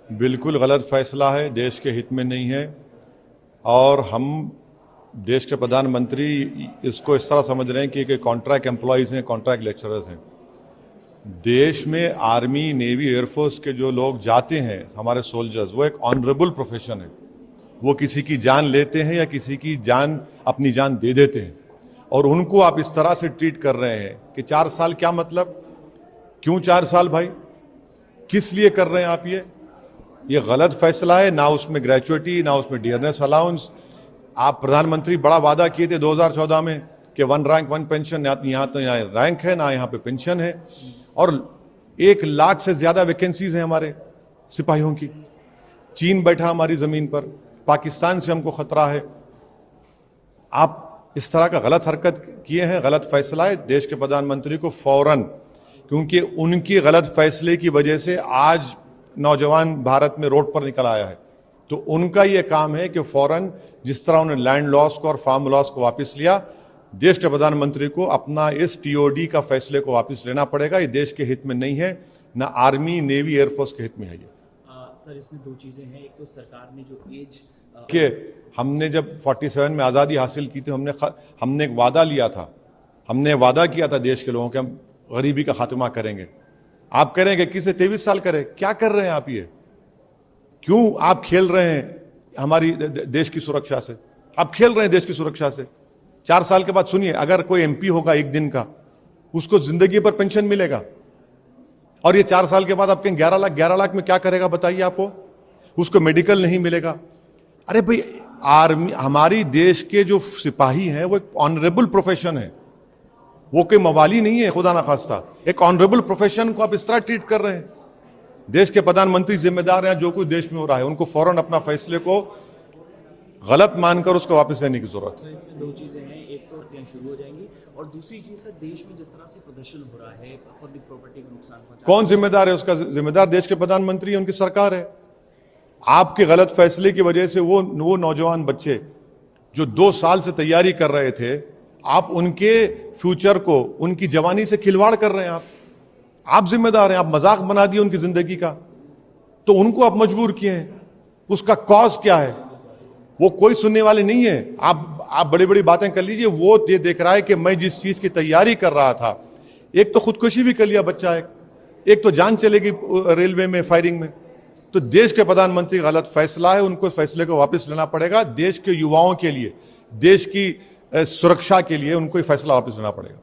बिल्कुल गलत फैसला है, देश के हित में नहीं है। और हम देश के प्रधानमंत्री इसको इस तरह समझ रहे हैं कि कॉन्ट्रैक्ट एम्प्लॉयज़ हैं, कॉन्ट्रैक्ट लेक्चरर्स हैं। देश में आर्मी, नेवी, एयरफोर्स के जो लोग जाते हैं, हमारे सोल्जर्स, वो एक ऑनरेबल प्रोफेशन है। वो किसी की जान लेते हैं या किसी की जान, अपनी जान दे देते हैं, और उनको आप इस तरह से ट्रीट कर रहे हैं कि 4 साल क्या मतलब? क्यों 4 साल भाई? किस लिए कर रहे हैं आप ये गलत फैसला है। ना उसमें ग्रेचुइटी, ना उसमें डियरनेस अलाउंस। आप प्रधानमंत्री बड़ा वादा किए थे 2014 में कि 1 रैंक 1 पेंशन, यहाँ तो यहाँ रैंक है ना यहाँ पे पेंशन है, और 1 लाख से ज्यादा वैकेंसीज हैं हमारे सिपाहियों की। चीन बैठा हमारी जमीन पर, पाकिस्तान से हमको खतरा है। आप इस तरह का गलत हरकत किए हैं, गलत फैसला है। देश के प्रधानमंत्री को फौरन, क्योंकि उनकी गलत फैसले की वजह से आज नौजवान भारत में रोड पर निकल आया है, तो उनका यह काम है कि फौरन, जिस तरह उन्होंने लैंड लॉस को और फार्म लॉस को वापस लिया, देश के प्रधानमंत्री को अपना इस टीओडी का फैसले को वापस लेना पड़ेगा। ये देश के हित में नहीं है, ना आर्मी, नेवी, एयरफोर्स के हित में है ये। सर, इसमें 2 चीजें हैं। एक तो सरकार ने जो एज कि हमने जब 47 में आज़ादी हासिल की थी, हमने एक वादा लिया था, हमने वादा किया था देश के लोगों के, हम गरीबी का खात्मा करेंगे। आप कह रहे हैं कि किसे 23 साल करे? क्या कर रहे हैं आप? ये क्यों आप खेल रहे हैं हमारी देश की सुरक्षा से? आप खेल रहे हैं देश की सुरक्षा से। 4 साल के बाद सुनिए, अगर कोई एमपी होगा 1 दिन का, उसको जिंदगी पर पेंशन मिलेगा, और ये 4 साल के बाद आप कहें 11 लाख में क्या करेगा बताइए आप? वो उसको मेडिकल नहीं मिलेगा। अरे भाई, आर्मी, हमारी देश के जो सिपाही हैं वो एक ऑनरेबल प्रोफेशन है, वो कोई मवाली नहीं है खुदा ना खास्ता। एक ऑनरेबल प्रोफेशन को आप इस तरह ट्रीट कर रहे हैं। देश के प्रधानमंत्री जिम्मेदार हैं जो कुछ देश में हो रहा है, उनको फौरन अपना फैसले को गलत मानकर उसको वापस लेने की जरूरत है। इसमें 2 चीजें हैं। एक तो शुरू हो जाएंगी, और दूसरी चीज सर, देश में जिस तरह से प्रदर्शन हो रहा है, पब्लिक प्रॉपर्टी को नुकसान पहुंचा, कौन जिम्मेदार है? उसका जिम्मेदार देश के प्रधानमंत्री है, उनकी सरकार है। आपके गलत फैसले की वजह से वो नौजवान बच्चे जो 2 साल से तैयारी कर रहे थे, आप उनके फ्यूचर को, उनकी जवानी से खिलवाड़ कर रहे हैं। आप जिम्मेदार हैं। आप मजाक बना दिए उनकी जिंदगी का, तो उनको आप मजबूर किए हैं। उसका कॉज क्या है? वो कोई सुनने वाले नहीं है। आप बड़ी बड़ी बातें कर लीजिए, वो ये देख रहा है कि मैं जिस चीज की तैयारी कर रहा था, एक तो खुदकुशी भी कर लिया बच्चा, एक तो जान चलेगी रेलवे में फायरिंग में। तो देश के प्रधानमंत्री गलत फैसला है, उनको फैसले को वापस लेना पड़ेगा। देश के युवाओं के लिए, देश की सुरक्षा के लिए उनको फैसला वापस लेना पड़ेगा।